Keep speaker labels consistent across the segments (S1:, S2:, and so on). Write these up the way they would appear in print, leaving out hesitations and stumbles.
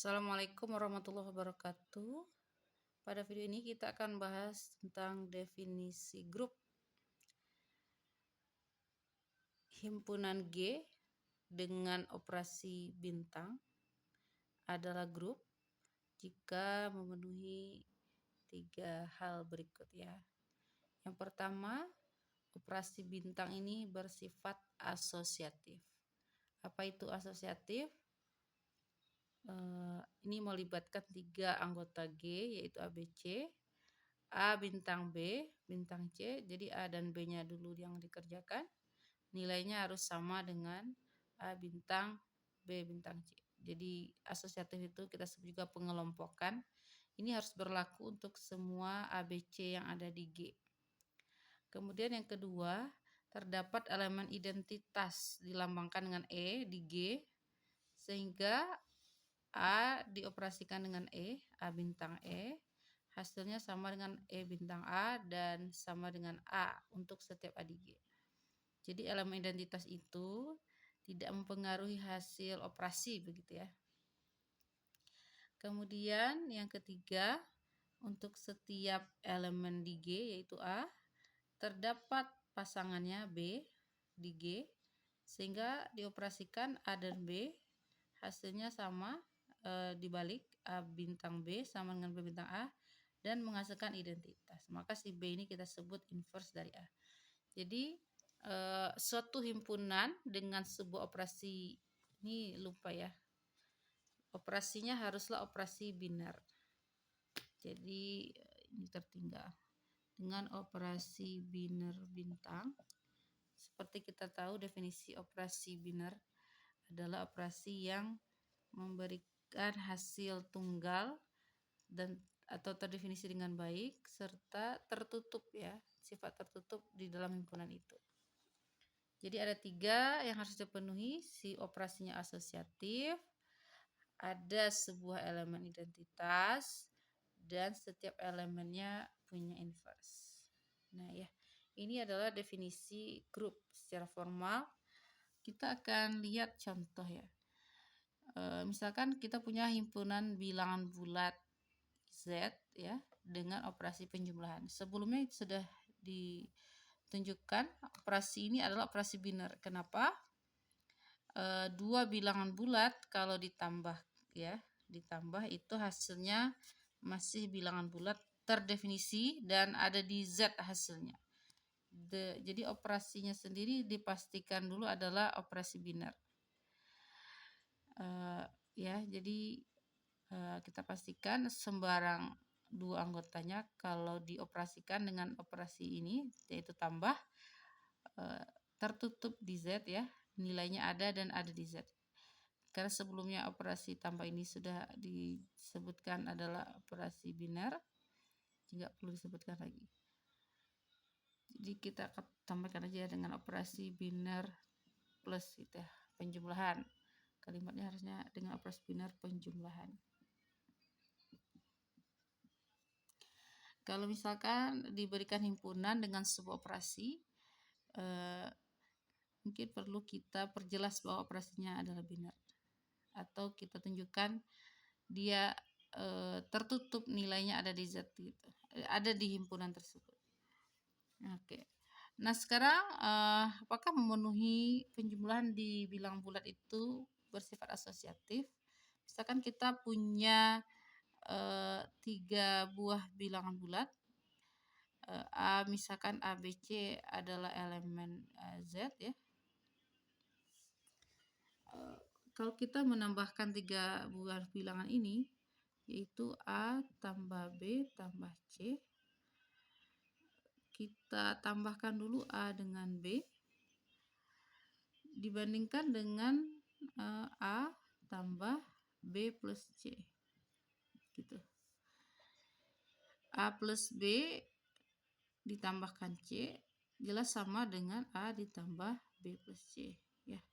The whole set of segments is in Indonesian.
S1: Assalamualaikum warahmatullahi wabarakatuh. Pada video ini kita akan bahas tentang definisi grup. Himpunan G dengan operasi bintang adalah grup jika memenuhi 3 hal berikut ya. Yang pertama, operasi bintang ini bersifat asosiatif. Apa itu asosiatif? Ini melibatkan 3 anggota G, yaitu ABC, A bintang B, bintang C. Jadi A dan B-nya dulu yang dikerjakan. Nilainya harus sama dengan A bintang B bintang C. Jadi asosiatif itu kita sebut juga pengelompokan. Ini harus berlaku untuk semua ABC yang ada di G. Kemudian yang kedua, terdapat elemen identitas dilambangkan dengan E di G, sehingga A dioperasikan dengan A bintang E, hasilnya sama dengan E bintang A dan sama dengan A untuk setiap A di G. Jadi elemen identitas itu tidak mempengaruhi hasil operasi begitu ya. Kemudian yang ketiga, untuk setiap elemen di G yaitu A, terdapat pasangannya B di G, sehingga dioperasikan A dan B, hasilnya sama, dibalik A bintang B sama dengan B bintang A dan menghasilkan identitas. Maka si B ini kita sebut inverse dari A. Jadi suatu himpunan dengan sebuah operasi, ini lupa ya, operasinya haruslah operasi biner. Jadi ini tertinggal. Dengan operasi biner bintang, seperti kita tahu definisi operasi biner adalah operasi yang memberikan hasil tunggal dan atau terdefinisi dengan baik serta tertutup ya, sifat tertutup di dalam himpunan itu. Jadi ada 3 yang harus dipenuhi, si operasinya asosiatif, ada sebuah elemen identitas, dan setiap elemennya punya inverse. Nah ya, ini adalah definisi grup secara formal. Kita akan lihat contoh ya. Misalkan kita punya himpunan bilangan bulat Z ya dengan operasi penjumlahan. Sebelumnya sudah ditunjukkan operasi ini adalah operasi biner. Kenapa? 2 bilangan bulat kalau ditambah ya, ditambah itu hasilnya masih bilangan bulat terdefinisi dan ada di Z hasilnya. Jadi operasinya sendiri dipastikan dulu adalah operasi biner. Ya, jadi kita pastikan sembarang 2 anggotanya kalau dioperasikan dengan operasi ini yaitu tambah, tertutup di Z ya, nilainya ada dan ada di Z. Karena sebelumnya operasi tambah ini sudah disebutkan adalah operasi biner, tidak perlu disebutkan lagi. Jadi kita tambahkan aja dengan operasi biner plus gitu ya, penjumlahan. Kalimatnya harusnya dengan operasi biner penjumlahan. Kalau misalkan diberikan himpunan dengan sebuah operasi, mungkin perlu kita perjelas bahwa operasinya adalah biner, atau kita tunjukkan dia tertutup nilainya ada di Z gitu, ada di himpunan tersebut. Oke. Nah sekarang apakah memenuhi penjumlahan di bilangan bulat itu bersifat asosiatif? Misalkan kita punya 3 buah bilangan bulat, A misalkan ABC adalah elemen Z ya. Kalau kita menambahkan 3 buah bilangan ini, yaitu A tambah B tambah C, kita tambahkan dulu A dengan B dibandingkan dengan A tambah B plus C gitu. A plus B ditambahkan C jelas sama dengan A ditambah B plus C ya.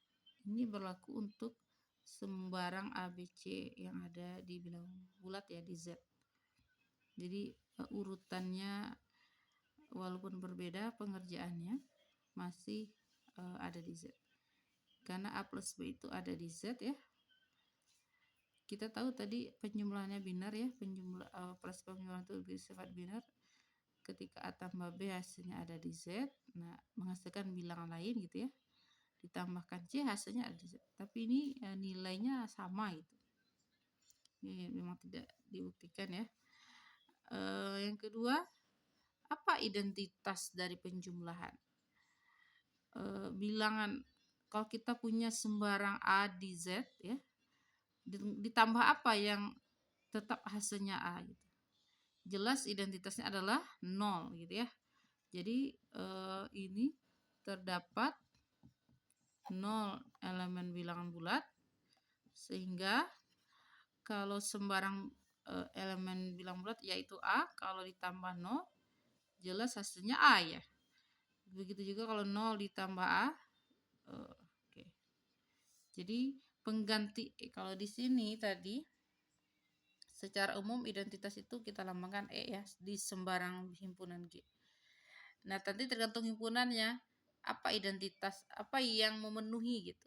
S1: Ini berlaku untuk sembarang ABC yang ada di bilangan bulat ya, di Z. Jadi urutannya walaupun berbeda pengerjaannya masih ada di Z. Karena A plus B itu ada di Z ya. kita tahu tadi penjumlahannya binar ya, operasi penjumlahan itu bersifat binar. Ketika A tambah B hasilnya ada di Z, nah menghasilkan bilangan lain gitu ya, ditambahkan C hasilnya ada di Z. Tapi ini nilainya sama gitu. Ini memang tidak dibuktikan ya. Yang kedua, apa identitas dari penjumlahan? Bilangan, kalau kita punya sembarang A di Z ya, ditambah apa yang tetap hasilnya A gitu. Jelas identitasnya adalah 0 gitu ya. Jadi ini terdapat 0 elemen bilangan bulat, sehingga kalau sembarang elemen bilangan bulat yaitu A, kalau ditambah 0 jelas hasilnya A ya. Begitu juga kalau 0 ditambah A. Oke. Jadi pengganti kalau di sini tadi secara umum identitas itu kita lambangkan E ya di sembarang himpunan G. Nah, nanti tergantung himpunannya apa identitas, apa yang memenuhi gitu.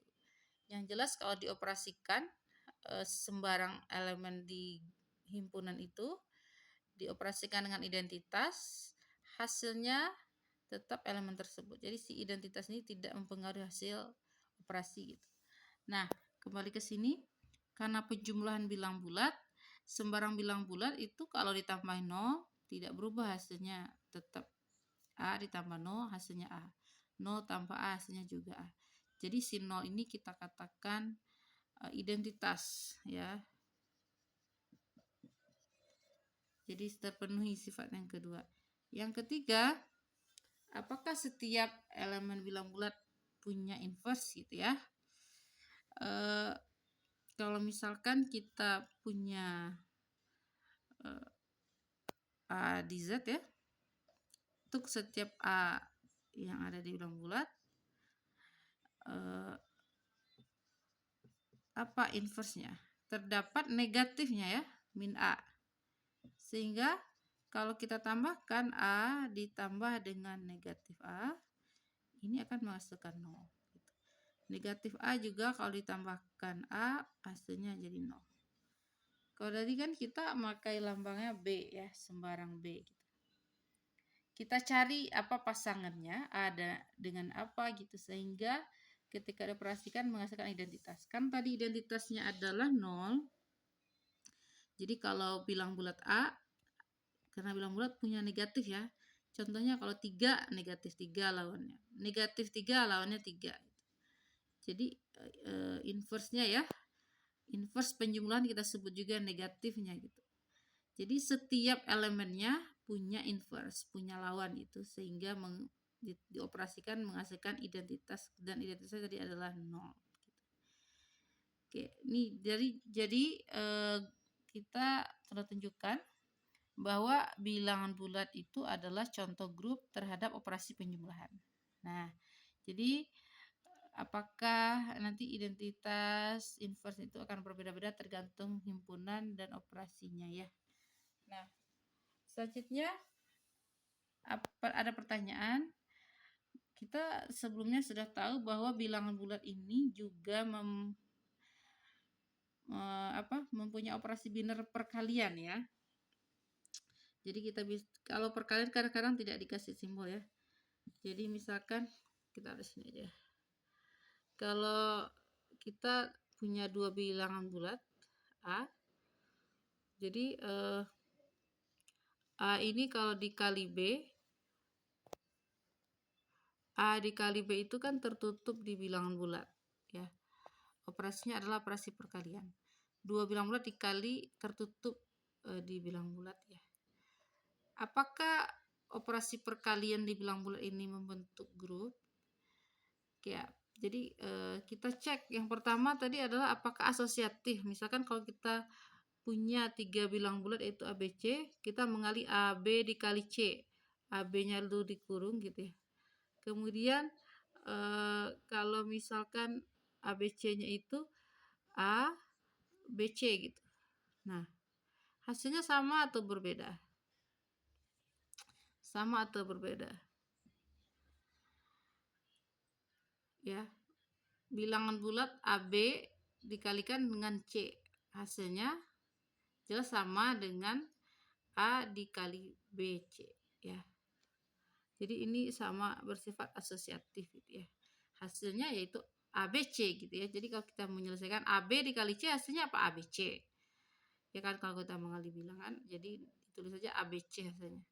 S1: Yang jelas kalau dioperasikan sembarang elemen di himpunan itu dioperasikan dengan identitas, hasilnya tetap elemen tersebut. Jadi si identitas ini tidak mempengaruhi hasil operasi gitu. Nah, kembali ke sini, karena penjumlahan bilang bulat, sembarang bilang bulat itu kalau ditambah 0 tidak berubah hasilnya, tetap A ditambah 0 hasilnya A. 0 tambah A hasilnya juga A. Jadi si 0 ini kita katakan identitas ya. Jadi terpenuhi sifat yang kedua. Yang ketiga, apakah setiap elemen bilang bulat punya inverse gitu ya? Kalau misalkan kita punya A di Z ya, untuk setiap A yang ada di bilang bulat, apa inverse-nya? Terdapat negatifnya ya, min A. Sehingga kalau kita tambahkan A ditambah dengan negatif A, ini akan menghasilkan 0. Negatif A juga kalau ditambahkan A, hasilnya jadi 0. Kalau tadi kan kita memakai lambangnya B ya, sembarang B gitu. Kita cari apa pasangannya, ada dengan apa gitu, sehingga ketika dioperasikan menghasilkan identitas. Kan tadi identitasnya adalah 0. Jadi kalau bilang bulat A, karena bilang bulat punya negatif ya. Contohnya kalau 3, negatif 3 lawannya. Negatif 3 lawannya 3. Jadi inverse-nya ya. Inverse penjumlahan kita sebut juga negatifnya gitu. Jadi setiap elemennya punya inverse, punya lawan itu, sehingga dioperasikan menghasilkan identitas, dan identitasnya tadi adalah 0 gitu. Oke, ini jadi kita telah tunjukkan bahwa bilangan bulat itu adalah contoh grup terhadap operasi penjumlahan. Nah, jadi apakah nanti identitas inverse itu akan berbeda-beda tergantung himpunan dan operasinya ya. Nah, selanjutnya ada pertanyaan. Kita sebelumnya sudah tahu bahwa bilangan bulat ini juga mempunyai operasi binar perkalian ya. Jadi kita bisa, kalau perkalian kadang-kadang tidak dikasih simbol ya. Jadi misalkan kita ada sini aja. Kalau kita punya dua bilangan bulat A, jadi A ini kalau dikali B, A dikali B itu kan tertutup di bilangan bulat ya. Operasinya adalah operasi perkalian. Dua bilangan bulat dikali tertutup di bilangan bulat ya. Apakah operasi perkalian di bilangan bulat ini membentuk grup? Ya, jadi kita cek. Yang pertama tadi adalah apakah asosiatif. Misalkan kalau kita punya 3 bilangan bulat yaitu ABC, kita mengali AB dikali C. AB-nya dulu dikurung gitu ya. Kemudian kalau misalkan ABC-nya itu A, BC gitu. Nah, hasilnya sama atau berbeda? Sama atau berbeda? Ya. Bilangan bulat AB dikalikan dengan C. hasilnya jelas sama dengan A dikali BC ya. Jadi ini sama bersifat asosiatif gitu ya. Hasilnya yaitu ABC gitu ya. Jadi kalau kita menyelesaikan AB dikali C hasilnya apa? ABC. Ya kan kalau kita mengali bilangan, jadi ditulis saja ABC hasilnya.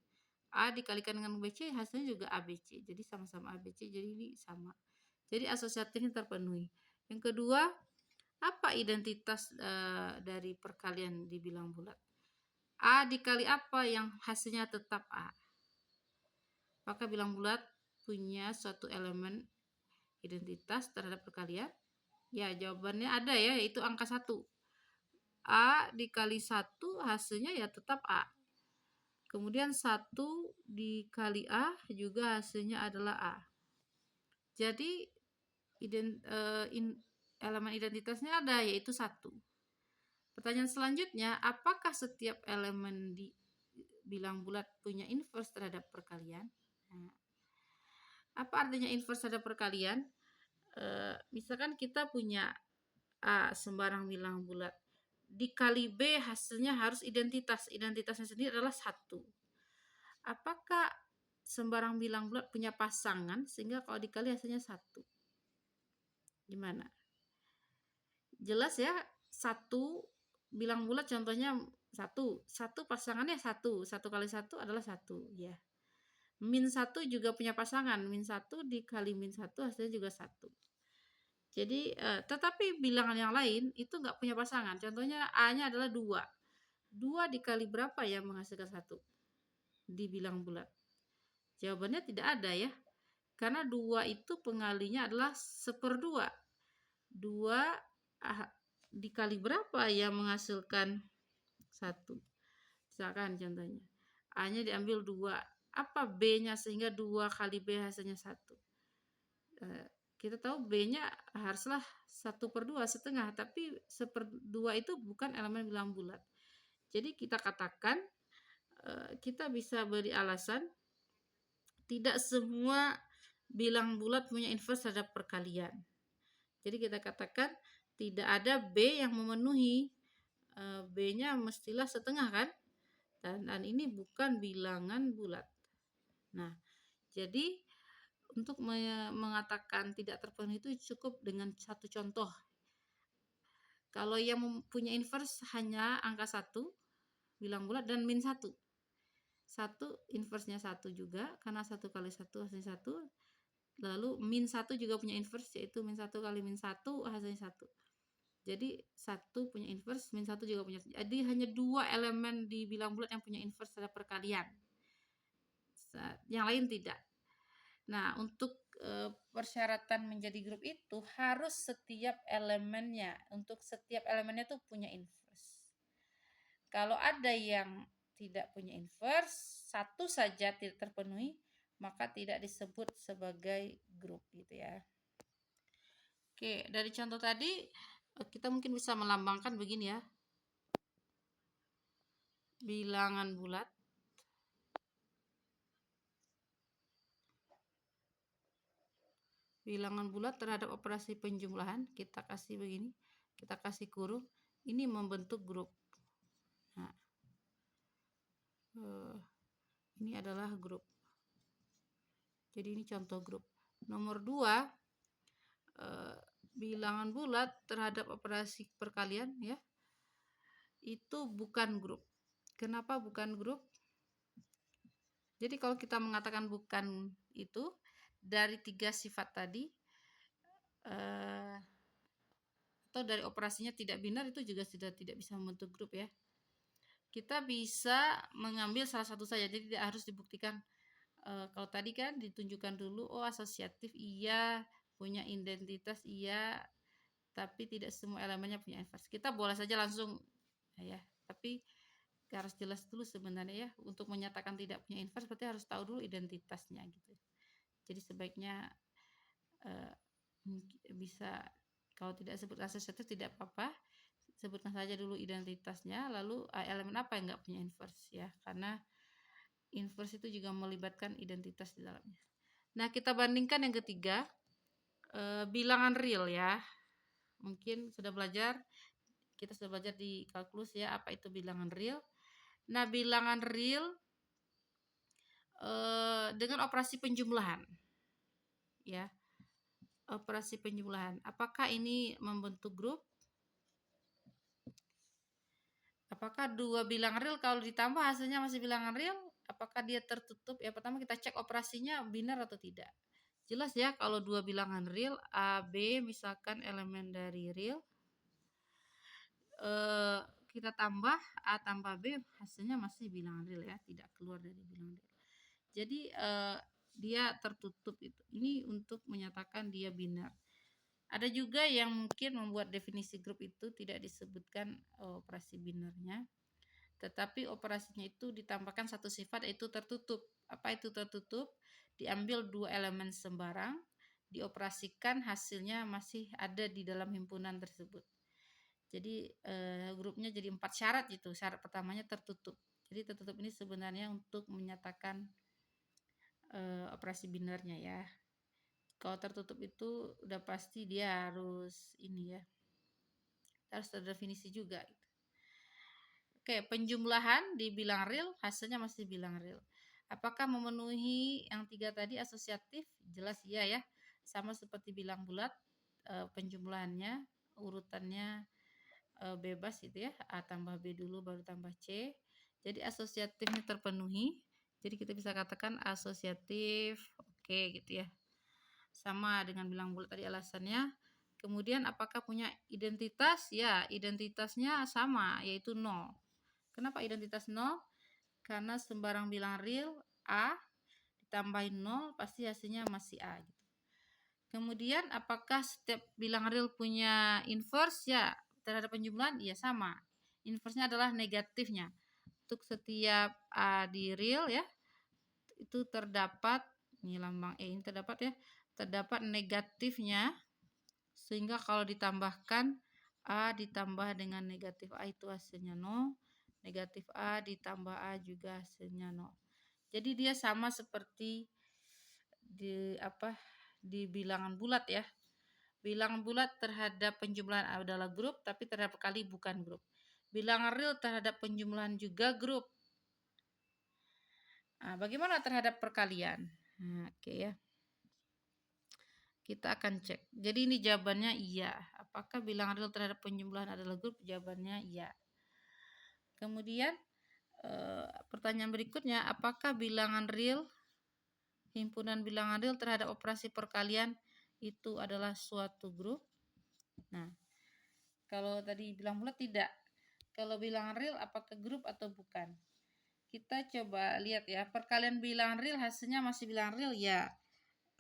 S1: A dikalikan dengan BC hasilnya juga ABC. Jadi sama-sama ABC, jadi ini sama. Jadi asosiatifnya terpenuhi. Yang kedua, apa identitas dari perkalian dibilang bulat? A dikali apa yang hasilnya tetap A? Maka bilang bulat punya suatu elemen identitas terhadap perkalian? Ya, jawabannya ada ya, yaitu angka 1. A dikali 1 hasilnya ya tetap A. Kemudian 1 dikali A juga hasilnya adalah A. Jadi elemen identitasnya ada, yaitu 1. Pertanyaan selanjutnya, apakah setiap elemen di bilang bulat punya inverse terhadap perkalian? Nah, apa artinya inverse terhadap perkalian? Misalkan kita punya A sembarang bilang bulat dikali B hasilnya harus identitasnya sendiri adalah 1. Apakah sembarang bilang bulat punya pasangan sehingga kalau dikali hasilnya 1? Gimana? Jelas ya, 1 bilang bulat contohnya 1 pasangannya 1 kali 1 adalah 1 ya. Min 1 juga punya pasangan, min 1 dikali min 1 hasilnya juga 1. Jadi tetapi bilangan yang lain itu nggak punya pasangan. Contohnya A-nya adalah 2. 2 dikali berapa yang menghasilkan 1? Dibilang bulat. Jawabannya tidak ada ya. Karena 2 itu pengalinya adalah 1/2. 2 dikali berapa yang menghasilkan 1? Misalkan contohnya A-nya diambil 2. Apa B-nya sehingga 2 kali B hasilnya 1? Kita tahu B-nya haruslah 1/2 setengah, tapi 1/2 itu bukan elemen bilang bulat. Jadi kita katakan kita bisa beri alasan tidak semua bilang bulat punya inverse terhadap perkalian. Jadi kita katakan tidak ada B yang memenuhi, B-nya mestilah setengah kan? Dan ini bukan bilangan bulat. Nah, jadi untuk mengatakan tidak terpenuhi itu cukup dengan satu contoh. Kalau yang mempunyai inverse hanya angka 1 bilang bulat dan min 1. 1 inverse-nya 1 juga karena 1 kali 1 hasilnya 1. Lalu min 1 juga punya inverse yaitu min 1 kali min 1 hasilnya 1. Jadi 1 punya inverse, min 1 juga punya. Jadi hanya 2 elemen di bilang bulat yang punya inverse terhadap perkalian. Yang lain tidak. Nah, untuk persyaratan menjadi grup itu harus setiap elemennya tuh punya inverse. Kalau ada yang tidak punya inverse, satu saja tidak terpenuhi, maka tidak disebut sebagai grup gitu ya. Oke, dari contoh tadi kita mungkin bisa melambangkan begini ya. Bilangan bulat terhadap operasi penjumlahan kita kasih begini, kita kasih kurung, ini membentuk grup. Nah, ini adalah grup. Jadi ini contoh grup. Nomor 2, bilangan bulat terhadap operasi perkalian ya, itu bukan grup. Kenapa bukan grup? Jadi kalau kita mengatakan bukan itu, dari 3 sifat tadi atau dari operasinya tidak binar itu juga sudah tidak bisa membentuk grup ya. Kita bisa mengambil salah satu saja, jadi tidak harus dibuktikan. Kalau tadi kan ditunjukkan dulu, oh asosiatif iya, punya identitas iya, tapi tidak semua elemennya punya inverse. Kita boleh saja langsung ya, tapi harus jelas dulu sebenarnya ya, untuk menyatakan tidak punya inverse berarti harus tahu dulu identitasnya gitu. Jadi sebaiknya bisa kalau tidak sebut asosiatif tidak apa-apa, sebutkan saja dulu identitasnya, lalu elemen apa yang nggak punya inverse ya, karena inverse itu juga melibatkan identitas di dalamnya. Nah, kita bandingkan yang ketiga, bilangan real ya. Mungkin sudah belajar Kita sudah belajar di kalkulus ya, apa itu bilangan real. Nah, bilangan real dengan operasi penjumlahan. Ya, operasi penjumlahan. Apakah ini membentuk grup? Apakah dua bilangan real kalau ditambah hasilnya masih bilangan real? Apakah dia tertutup? Ya, pertama kita cek operasinya benar atau tidak. Jelas ya, kalau dua bilangan real A, B, misalkan elemen dari real, kita tambah A tambah B, hasilnya masih bilangan real ya, tidak keluar dari bilangan real. Jadi dia tertutup itu. Ini untuk menyatakan dia binar. Ada juga yang mungkin membuat definisi grup itu tidak disebutkan operasi binarnya, tetapi operasinya itu ditambahkan satu sifat, yaitu tertutup. Apa itu tertutup? Diambil dua elemen sembarang, dioperasikan, hasilnya masih ada di dalam himpunan tersebut. Jadi grupnya jadi 4 syarat gitu. Syarat pertamanya tertutup. Jadi tertutup ini sebenarnya untuk menyatakan operasi binarnya ya. Kalau tertutup itu udah pasti dia harus ini ya, harus terdefinisi juga gitu. Oke, penjumlahan dibilang real, hasilnya masih bilang real. Apakah memenuhi yang 3 tadi asosiatif? Jelas iya ya. Sama seperti bilang bulat, penjumlahannya urutannya bebas gitu ya, A tambah B dulu baru tambah C. Jadi asosiatifnya terpenuhi, jadi kita bisa katakan asosiatif, oke gitu ya. Sama dengan bilang bulat tadi alasannya. Kemudian apakah punya identitas? Ya, identitasnya sama, yaitu 0. Kenapa identitas 0? Karena sembarang bilang real A ditambahin 0 pasti hasilnya masih A gitu. Kemudian apakah setiap bilang real punya inverse? Ya, terhadap penjumlahan ya sama. Inverse-nya adalah negatifnya. Untuk setiap A di real ya, itu terdapat, ini lambang E ini terdapat ya, terdapat negatifnya, sehingga kalau ditambahkan A ditambah dengan negatif A itu hasilnya 0, negatif A ditambah A juga hasilnya 0. Jadi dia sama seperti di bilangan bulat ya. Bilangan bulat terhadap penjumlahan adalah grup, tapi terhadap kali bukan grup. Bilangan real terhadap penjumlahan juga grup. Nah, bagaimana terhadap perkalian? Nah, oke ya. Kita akan cek. Jadi ini jawabannya iya. Apakah bilangan real terhadap penjumlahan adalah grup? Jawabannya iya. Kemudian pertanyaan berikutnya, apakah bilangan real, himpunan bilangan real terhadap operasi perkalian itu adalah suatu grup? Nah, kalau tadi bilang bulat tidak. Kalau bilangan real apakah grup atau bukan? Kita coba lihat ya. Perkalian bilangan real hasilnya masih bilangan real ya.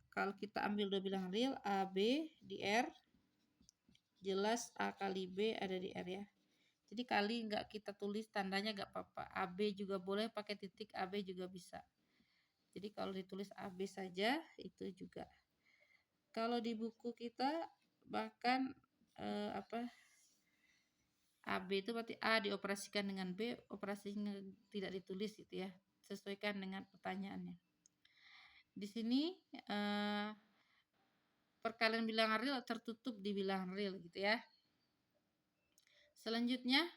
S1: Kalau kita ambil dua bilangan real A, B di R, jelas A kali B ada di R ya. Jadi kali nggak kita tulis tandanya nggak apa-apa. AB juga boleh pakai titik, AB juga bisa. Jadi kalau ditulis AB saja itu juga. Kalau di buku kita bahkan AB itu berarti A dioperasikan dengan B, operasinya tidak ditulis gitu ya. Sesuaikan dengan pertanyaannya. Di sini perkalian bilangan real tertutup di bilangan real gitu ya. Selanjutnya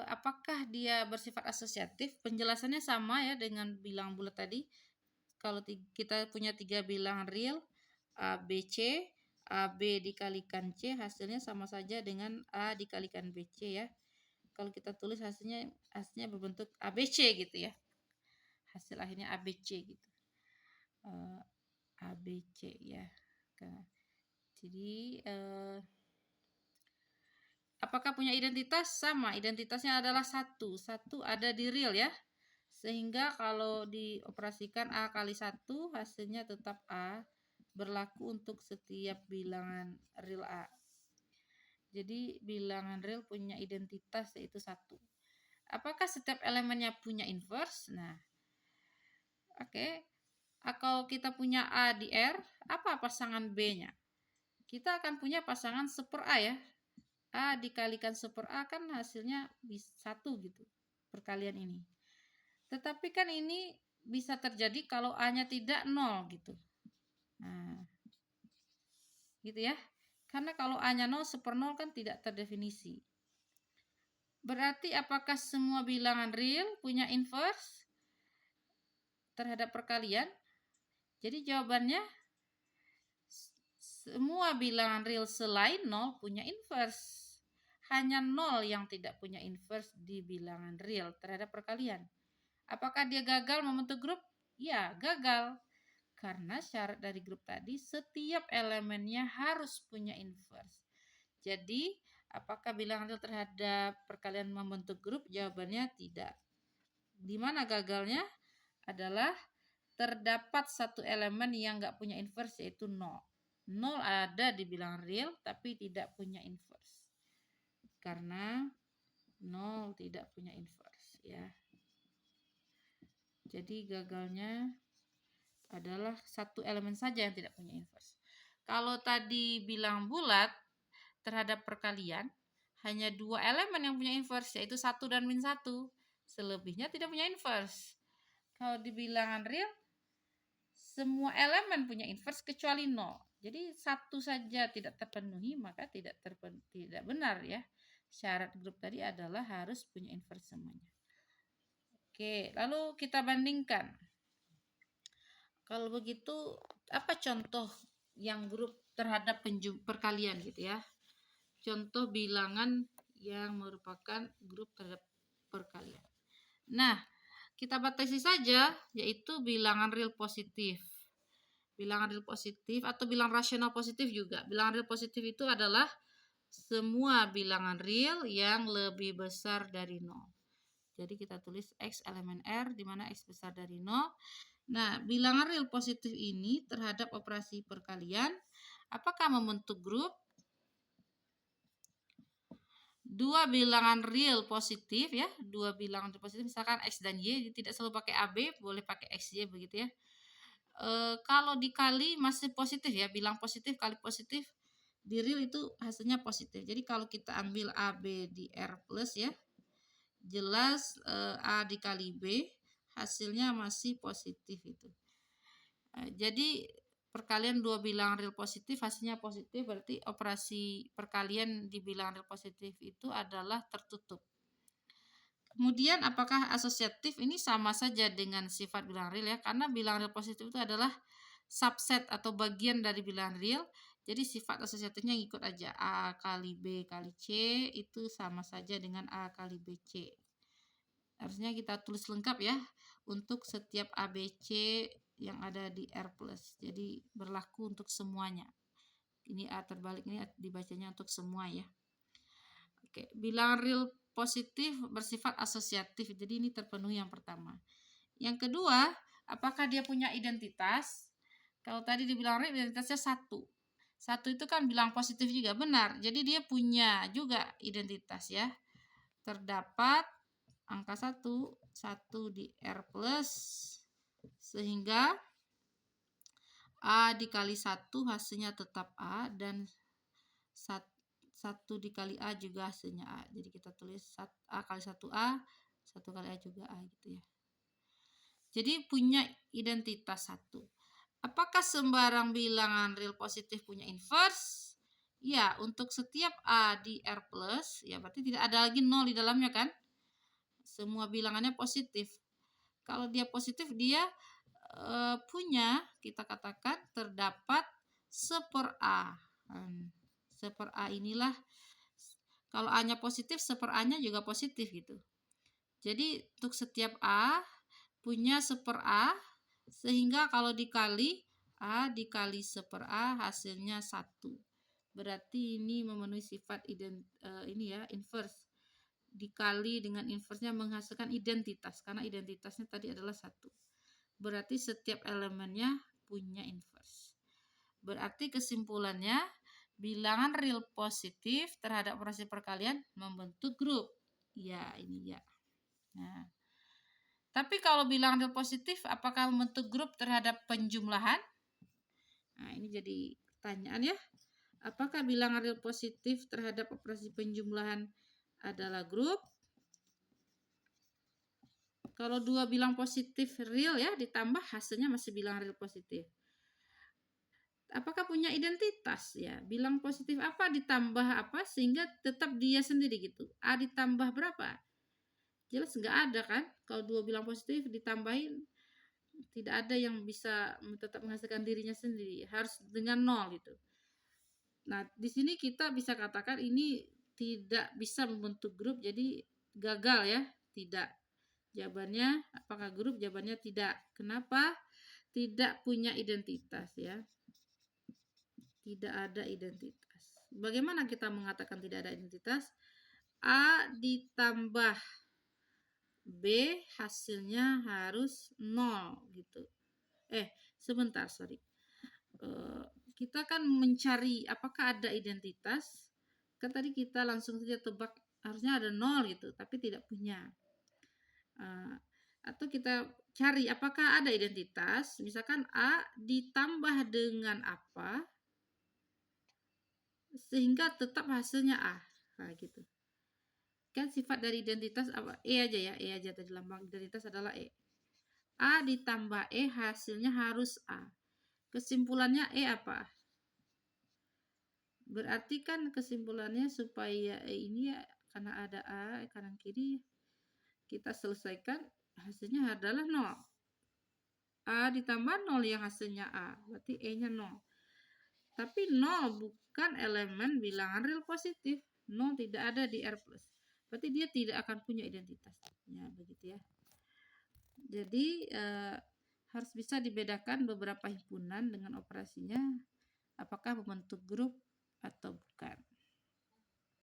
S1: apakah dia bersifat asosiatif? Penjelasannya sama ya dengan bilangan bulat tadi. Kalau kita punya 3 bilangan real A, B, C, AB dikalikan C hasilnya sama saja dengan A dikalikan BC ya. Kalau kita tulis hasilnya berbentuk ABC gitu ya. Hasil akhirnya ABC gitu. ABC ya. Jadi apakah punya identitas? Sama, identitasnya adalah 1. 1 ada di real ya. Sehingga kalau dioperasikan A kali 1 hasilnya tetap A, berlaku untuk setiap bilangan real A. Jadi bilangan real punya identitas yaitu 1. Apakah setiap elemennya punya inverse? Nah, oke. Kalau kita punya A di R, apa pasangan B-nya? Kita akan punya pasangan super A ya. A dikalikan super A kan hasilnya 1 gitu. Perkalian ini. Tetapi kan ini bisa terjadi kalau A-nya tidak 0 gitu. Nah, gitu ya. Karena kalau A-nya 0 super 0 kan tidak terdefinisi. Berarti apakah semua bilangan real punya inverse terhadap perkalian? Jadi jawabannya semua bilangan real selain 0 punya inverse. Hanya 0 yang tidak punya inverse di bilangan real terhadap perkalian. Apakah dia gagal membentuk grup? Ya, gagal. Karena syarat dari grup tadi setiap elemennya harus punya inverse. Jadi, apakah bilangan real terhadap perkalian membentuk grup? Jawabannya tidak. Di mana gagalnya? Adalah terdapat satu elemen yang nggak punya inverse, yaitu 0. 0 ada di bilangan real tapi tidak punya inverse. Karena 0 tidak punya inverse ya. Jadi gagalnya adalah satu elemen saja yang tidak punya inverse. Kalau tadi bilang bulat terhadap perkalian, hanya 2 elemen yang punya inverse, yaitu 1 dan min 1. Selebihnya tidak punya inverse. Kalau di bilangan real, semua elemen punya inverse kecuali 0. Jadi satu saja tidak terpenuhi, maka tidak benar ya. Syarat grup tadi adalah harus punya inverse semuanya. Oke, lalu kita bandingkan. Kalau begitu, apa contoh yang grup terhadap perkalian gitu ya? Contoh bilangan yang merupakan grup terhadap perkalian. Nah, kita batasi saja, yaitu bilangan real positif. Bilangan real positif atau bilangan rasional positif juga. Bilangan real positif itu adalah semua bilangan real yang lebih besar dari 0. Jadi kita tulis X elemen R di mana X besar dari 0. Nah, bilangan real positif ini terhadap operasi perkalian apakah membentuk grup? Dua bilangan real positif ya, dua bilangan real positif misalkan X dan Y, tidak selalu pakai AB, boleh pakai XY begitu ya. Kalau dikali masih positif ya, bilang positif kali positif di real itu hasilnya positif. Jadi kalau kita ambil AB di R plus ya, jelas A dikali B hasilnya masih positif itu. Jadi perkalian dua bilangan real positif hasilnya positif, berarti operasi perkalian di bilangan real positif itu adalah tertutup. Kemudian apakah asosiatif? Ini sama saja dengan sifat bilangan real ya, karena bilangan real positif itu adalah subset atau bagian dari bilangan real. Jadi sifat asosiatifnya ngikut aja, A kali B kali C itu sama saja dengan A kali BC. Harusnya kita tulis lengkap ya untuk setiap ABC yang ada di R+. Jadi berlaku untuk semuanya. Ini A terbalik, ini dibacanya untuk semua ya. Oke, bilangan real positif bersifat asosiatif. Jadi ini terpenuhi yang pertama. Yang kedua, apakah dia punya identitas? Kalau tadi dibilang real identitasnya 1. 1 itu kan bilang positif juga, benar. Jadi dia punya juga identitas ya. Terdapat angka 1 di R+, sehingga A dikali 1 hasilnya tetap A, dan 1 dikali A juga hasilnya A. Jadi kita tulis A kali 1A, 1 kali A juga A gitu ya. Jadi punya identitas 1. Apakah sembarang bilangan real positif punya inverse? Ya, untuk setiap A di R+, ya berarti tidak ada lagi 0 di dalamnya kan? Semua bilangannya positif. Kalau dia positif, dia punya, kita katakan terdapat seper A. Seper A inilah, kalau A-nya positif, seper A-nya juga positif gitu. Jadi untuk setiap A punya seper A, sehingga kalau dikali A dikali seper A hasilnya 1. Berarti ini memenuhi sifat ini ya, inverse. Dikali dengan inverse-nya menghasilkan identitas, karena identitasnya tadi adalah 1. Berarti setiap elemennya punya inverse. Berarti kesimpulannya, bilangan real positif terhadap operasi perkalian membentuk grup. Ya, ini ya. Nah, tapi kalau bilangan real positif apakah membentuk grup terhadap penjumlahan? Nah, ini jadi pertanyaan ya. Apakah bilangan real positif terhadap operasi penjumlahan adalah grup? Kalau dua bilang positif real ya ditambah hasilnya masih bilangan real positif. apakah punya identitas ya, bilang positif apa ditambah apa sehingga tetap dia sendiri gitu. A ditambah berapa? Jelas nggak ada kan? Kalau 2 bilang positif ditambahin tidak ada yang bisa tetap menghasilkan dirinya sendiri, harus dengan nol gitu. Nah, di sini kita bisa katakan ini tidak bisa membentuk grup, jadi gagal ya, tidak. Jawabannya apakah grup? Jawabannya tidak. Kenapa? Tidak punya identitas ya. Tidak ada identitas. Bagaimana kita mengatakan tidak ada identitas? A ditambah B hasilnya harus 0 gitu. Sebentar, sorry. Kita kan mencari apakah ada identitas. Kan tadi kita langsung saja tebak harusnya ada 0 gitu, tapi tidak punya. Atau kita cari apakah ada identitas, misalkan A ditambah dengan apa sehingga tetap hasilnya A. Nah, gitu. Kan sifat dari identitas apa? E aja ya, E aja tadi lambang identitas adalah E. A ditambah E hasilnya harus A. Kesimpulannya E apa? Berarti kan kesimpulannya supaya E ini ya, karena ada A kanan kiri, kita selesaikan hasilnya adalah 0. A ditambah 0 yang hasilnya A, berarti E-nya 0. Tapi 0 bukan elemen bilangan real positif. 0 tidak ada di R+. Berarti dia tidak akan punya identitas. Ya, begitu ya. Jadi harus bisa dibedakan beberapa himpunan dengan operasinya, apakah membentuk grup atau bukan.